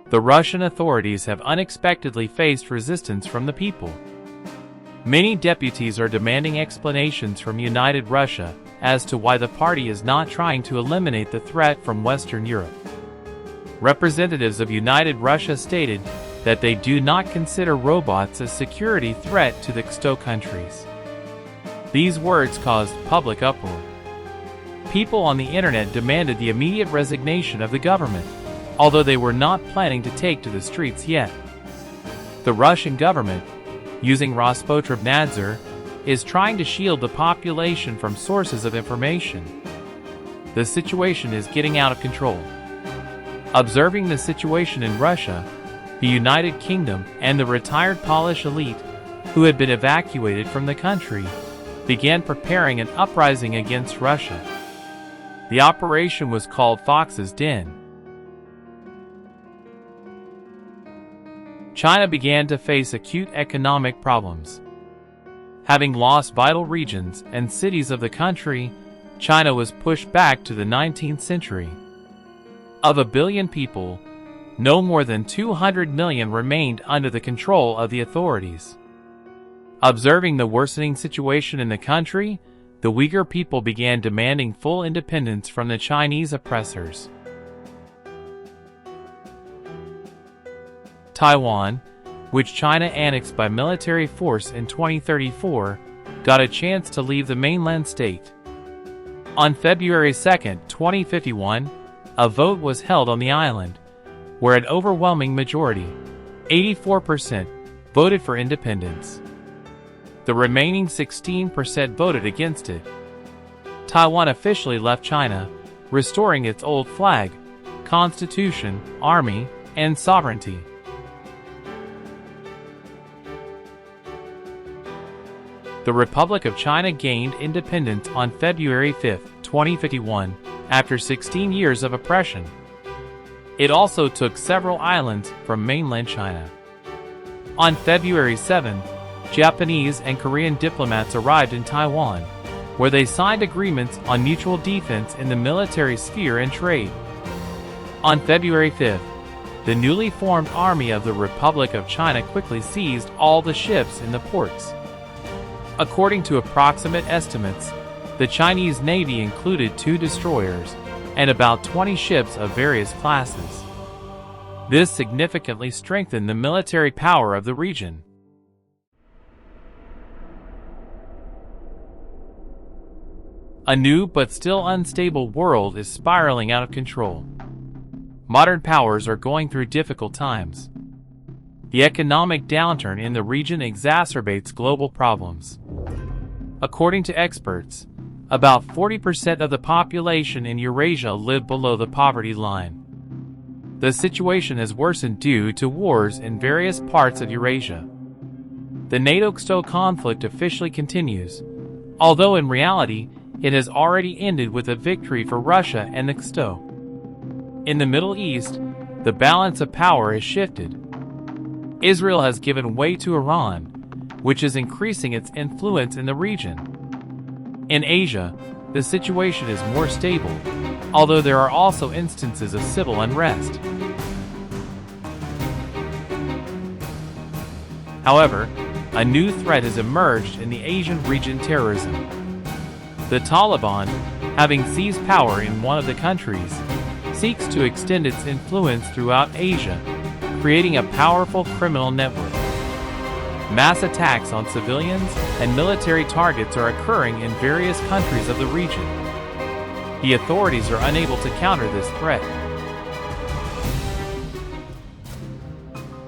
the Russian authorities have unexpectedly faced resistance from the people. Many deputies are demanding explanations from United Russia as to why the party is not trying to eliminate the threat from Western Europe. Representatives of United Russia stated that they do not consider robots a security threat to the CSTO countries. These words caused public uproar. People on the internet demanded the immediate resignation of the government, although they were not planning to take to the streets yet. The Russian government, using Rospotrivnadzor, is trying to shield the population from sources of information. The situation is getting out of control. Observing the situation in Russia, the United Kingdom and the retired Polish elite, who had been evacuated from the country, began preparing an uprising against Russia. The operation was called Fox's Den. China began to face acute economic problems. Having lost vital regions and cities of the country, China was pushed back to the 19th century. Of 1 billion people, no more than 200 million remained under the control of the authorities. Observing the worsening situation in the country, the Uyghur people began demanding full independence from the Chinese oppressors. Taiwan, which China annexed by military force in 2034, got a chance to leave the mainland state. On February 2, 2051, a vote was held on the island, where an overwhelming majority, 84%, voted for independence. The remaining 16% voted against it. Taiwan officially left China, restoring its old flag, constitution, army, and sovereignty. The Republic of China gained independence on February 5, 2051, after 16 years of oppression. It also took several islands from mainland China. On February 7, Japanese and Korean diplomats arrived in Taiwan, where they signed agreements on mutual defense in the military sphere and trade. On February 5, the newly formed Army of the Republic of China quickly seized all the ships in the ports. According to approximate estimates, the Chinese Navy included 2 destroyers and about 20 ships of various classes. This significantly strengthened the military power of the region. A new but still unstable world is spiraling out of control. Modern powers are going through difficult times. The economic downturn in the region exacerbates global problems. According to experts, about 40% of the population in Eurasia live below the poverty line. The situation has worsened due to wars in various parts of Eurasia. The NATO-CSTO conflict officially continues, although in reality, it has already ended with a victory for Russia and the CSTO. In the Middle East, the balance of power has shifted. Israel has given way to Iran, which is increasing its influence in the region. In Asia, the situation is more stable, although there are also instances of civil unrest. However, a new threat has emerged in the Asian region: terrorism. The Taliban, having seized power in one of the countries, seeks to extend its influence throughout Asia, creating a powerful criminal network. Mass attacks on civilians and military targets are occurring in various countries of the region. The authorities are unable to counter this threat.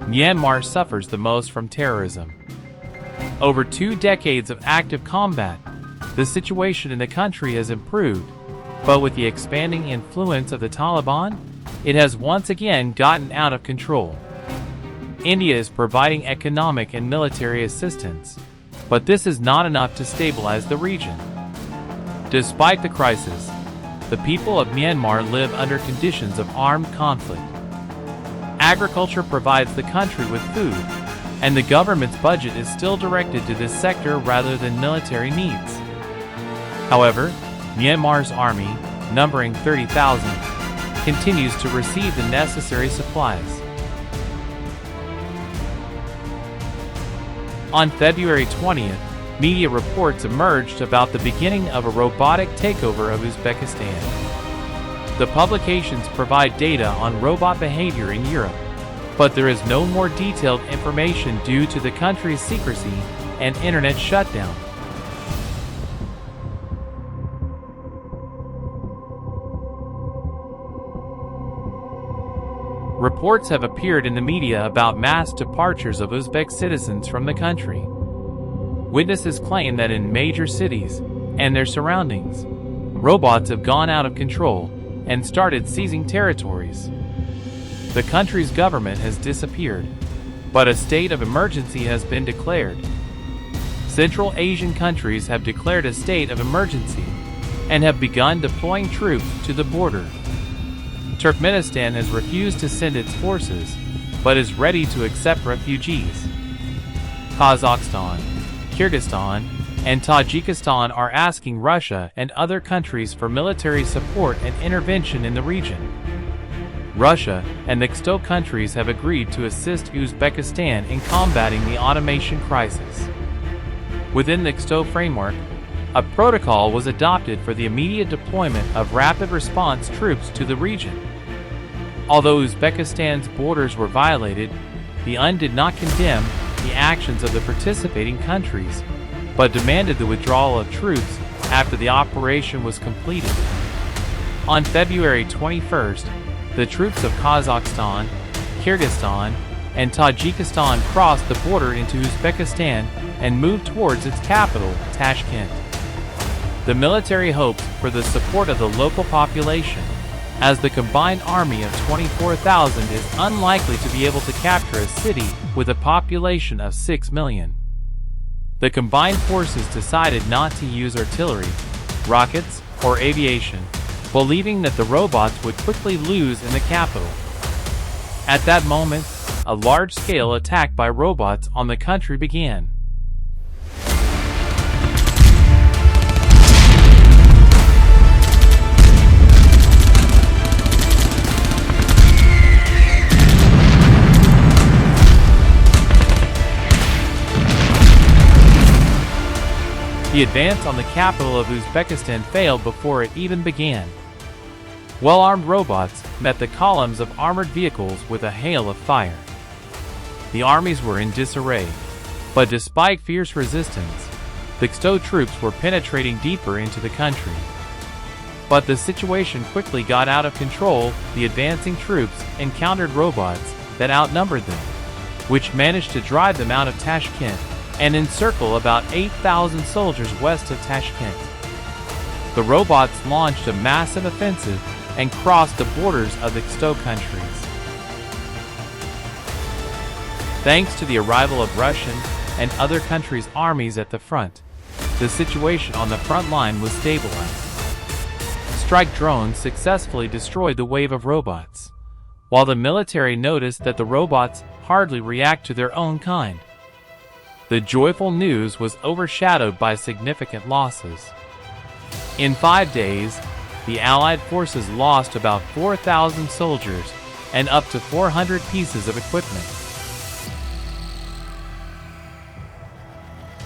Myanmar suffers the most from terrorism. Over 2 decades of active combat, the situation in the country has improved, but with the expanding influence of the Taliban, it has once again gotten out of control. India is providing economic and military assistance, but this is not enough to stabilize the region. Despite the crisis, the people of Myanmar live under conditions of armed conflict. Agriculture provides the country with food, and the government's budget is still directed to this sector rather than military needs. However, Myanmar's army, numbering 30,000, continues to receive the necessary supplies. On February 20th, media reports emerged about the beginning of a robotic takeover of Uzbekistan. The publications provide data on robot behavior in Europe, but there is no more detailed information due to the country's secrecy and internet shutdown. Reports have appeared in the media about mass departures of Uzbek citizens from the country. Witnesses claim that in major cities and their surroundings, robots have gone out of control and started seizing territories. The country's government has disappeared, but a state of emergency has been declared. Central Asian countries have declared a state of emergency and have begun deploying troops to the border. Turkmenistan has refused to send its forces, but is ready to accept refugees. Kazakhstan, Kyrgyzstan, and Tajikistan are asking Russia and other countries for military support and intervention in the region. Russia and the XTO countries have agreed to assist Uzbekistan in combating the automation crisis. Within the XTO framework, a protocol was adopted for the immediate deployment of rapid response troops to the region. Although Uzbekistan's borders were violated, the UN did not condemn the actions of the participating countries, but demanded the withdrawal of troops after the operation was completed. On February 21st, the troops of Kazakhstan, Kyrgyzstan, and Tajikistan crossed the border into Uzbekistan and moved towards its capital, Tashkent. The military hopes for the support of the local population, as the combined army of 24,000 is unlikely to be able to capture a city with a population of 6 million. The combined forces decided not to use artillery, rockets, or aviation, believing that the robots would quickly lose in the capital. At that moment, a large-scale attack by robots on the country began. The advance on the capital of Uzbekistan failed before it even began. Well-armed robots met the columns of armored vehicles with a hail of fire. The armies were in disarray, but despite fierce resistance, the XTO troops were penetrating deeper into the country. But the situation quickly got out of control. The advancing troops encountered robots that outnumbered them, which managed to drive them out of Tashkent and encircle about 8,000 soldiers west of Tashkent. The robots launched a massive offensive and crossed the borders of the XTO countries. Thanks to the arrival of Russian and other countries' armies at the front, the situation on the front line was stabilized. Strike drones successfully destroyed the wave of robots, while the military noticed that the robots hardly react to their own kind. The joyful news was overshadowed by significant losses. In 5 days, the Allied forces lost about 4,000 soldiers and up to 400 pieces of equipment.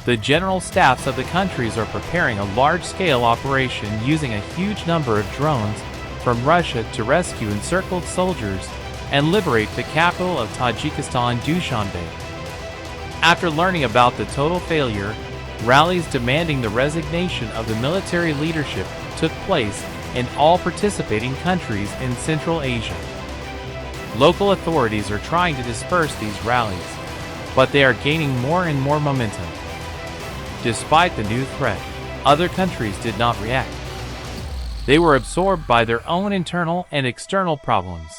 The general staffs of the countries are preparing a large-scale operation using a huge number of drones from Russia to rescue encircled soldiers and liberate the capital of Tajikistan, Dushanbe. After learning about the total failure, rallies demanding the resignation of the military leadership took place in all participating countries in Central Asia. Local authorities are trying to disperse these rallies, but they are gaining more and more momentum. Despite the new threat, other countries did not react. They were absorbed by their own internal and external problems.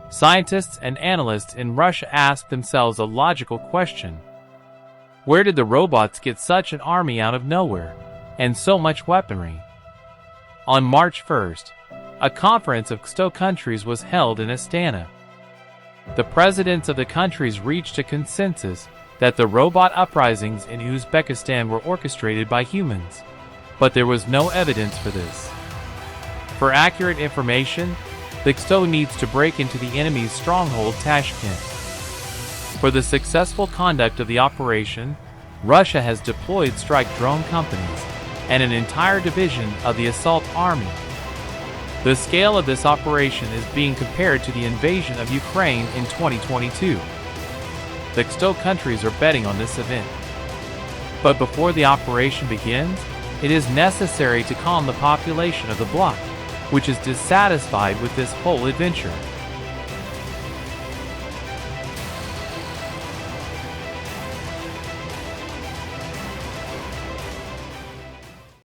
Scientists and analysts in Russia asked themselves a logical question. Where did the robots get such an army out of nowhere, and so much weaponry? On March 1st, a conference of XTO countries was held in Astana. The presidents of the countries reached a consensus that the robot uprisings in Uzbekistan were orchestrated by humans, but there was no evidence for this. For accurate information, the XTO needs to break into the enemy's stronghold Tashkent. For the successful conduct of the operation, Russia has deployed strike drone companies and an entire division of the assault army. The scale of this operation is being compared to the invasion of Ukraine in 2022. The XO countries are betting on this event. But before the operation begins, it is necessary to calm the population of the bloc, which is dissatisfied with this whole adventure.